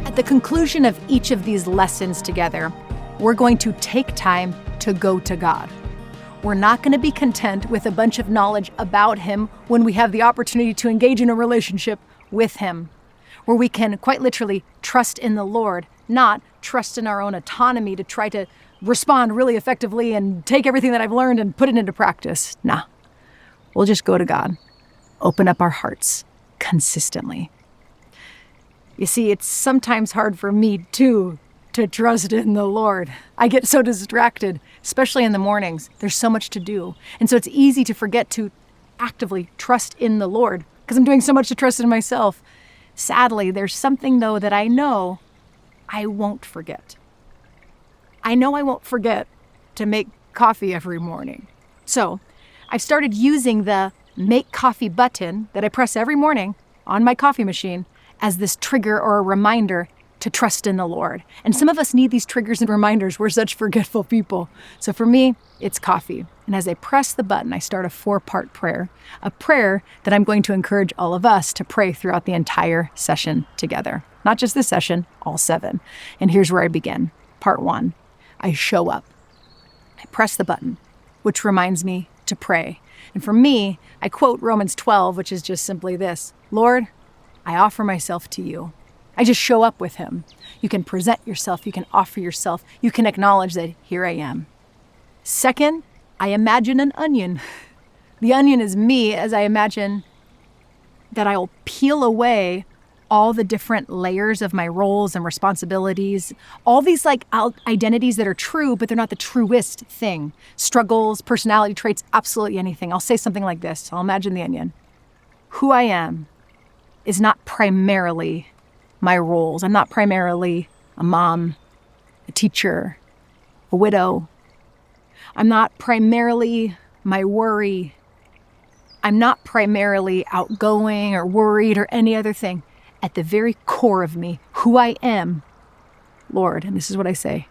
At the conclusion of each of these lessons together, we're going to take time to go to God. We're not going to be content with a bunch of knowledge about Him when we have the opportunity to engage in a relationship with Him, where we can quite literally trust in the Lord, not trust in our own autonomy to try to respond really effectively and take everything that I've learned and put it into practice. Nah, we'll just go to God, open up our hearts consistently. You see, it's sometimes hard for me too to trust in the Lord. I get so distracted, especially in the mornings. There's so much to do. And so it's easy to forget to actively trust in the Lord because I'm doing so much to trust in myself. Sadly, there's something though that I know I won't forget. I know I won't forget to make coffee every morning. So I've started using the make coffee button that I press every morning on my coffee machine as this trigger or a reminder to trust in the Lord. And some of us need these triggers and reminders. We're such forgetful people. So for me, it's coffee. And as I press the button, I start a 4-part prayer, a prayer that I'm going to encourage all of us to pray throughout the entire session together. Not just this session, all 7. And here's where I begin. Part 1, I show up. I press the button, which reminds me to pray. And for me, I quote Romans 12, which is just simply this: Lord, I offer myself to you. I just show up with Him. You can present yourself. You can offer yourself. You can acknowledge that here I am. Second, I imagine an onion. The onion is me as I imagine that I will peel away all the different layers of my roles and responsibilities, all these identities that are true, but they're not the truest thing. Struggles, personality traits, absolutely anything. I'll say something like this. I'll imagine the onion. Who I am is not primarily my roles. I'm not primarily a mom, a teacher, a widow. I'm not primarily my worry. I'm not primarily outgoing or worried or any other thing. At the very core of me, who I am, Lord, and this is what I say,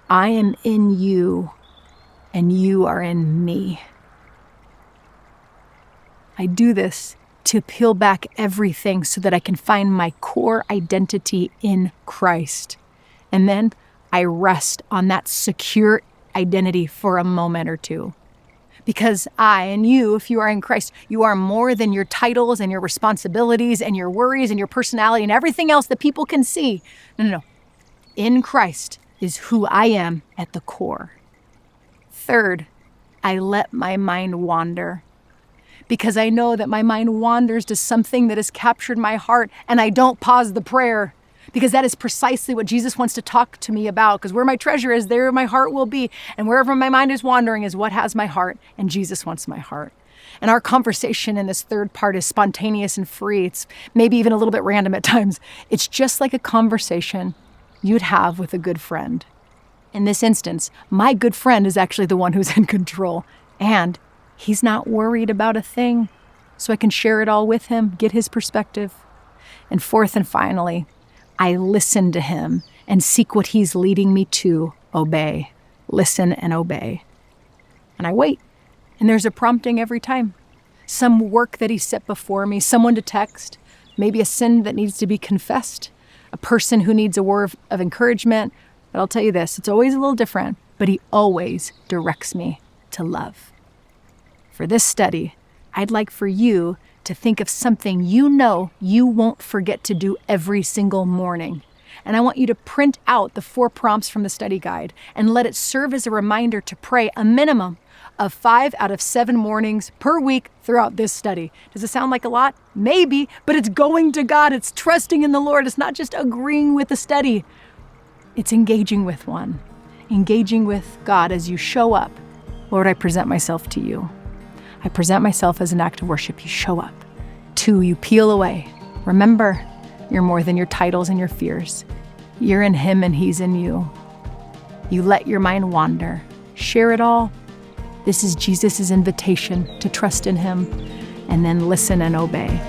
I am in you and you are in me. I do this to peel back everything so that I can find my core identity in Christ. And then I rest on that secure identity for a moment or two. Because I and you, if you are in Christ, you are more than your titles and your responsibilities and your worries and your personality and everything else that people can see. No. In Christ is who I am at the core. Third, I let my mind wander. Because I know that my mind wanders to something that has captured my heart, and I don't pause the prayer, because that is precisely what Jesus wants to talk to me about, because where my treasure is, there my heart will be, and wherever my mind is wandering is what has my heart, and Jesus wants my heart. And our conversation in this third part is spontaneous and free. It's maybe even a little bit random at times. It's just like a conversation you'd have with a good friend. In this instance, my good friend is actually the one who's in control, and he's not worried about a thing, so I can share it all with him, get his perspective. And fourth and finally, I listen to him and seek what he's leading me to obey. Listen and obey. And I wait, and there's a prompting every time. Some work that he set before me, someone to text, maybe a sin that needs to be confessed, a person who needs a word of encouragement. But I'll tell you this, it's always a little different, but he always directs me to love. For this study, I'd like for you to think of something you know you won't forget to do every single morning. And I want you to print out the 4 prompts from the study guide and let it serve as a reminder to pray a minimum of 5 out of 7 mornings per week throughout this study. Does it sound like a lot? Maybe, but it's going to God. It's trusting in the Lord. It's not just agreeing with the study. It's engaging with one. Engaging with God as you show up. Lord, I present myself to you. I present myself as an act of worship. You show up. 2, you peel away. Remember, you're more than your titles and your fears. You're in him and he's in you. You let your mind wander. Share it all. This is Jesus' invitation to trust in him, and then listen and obey.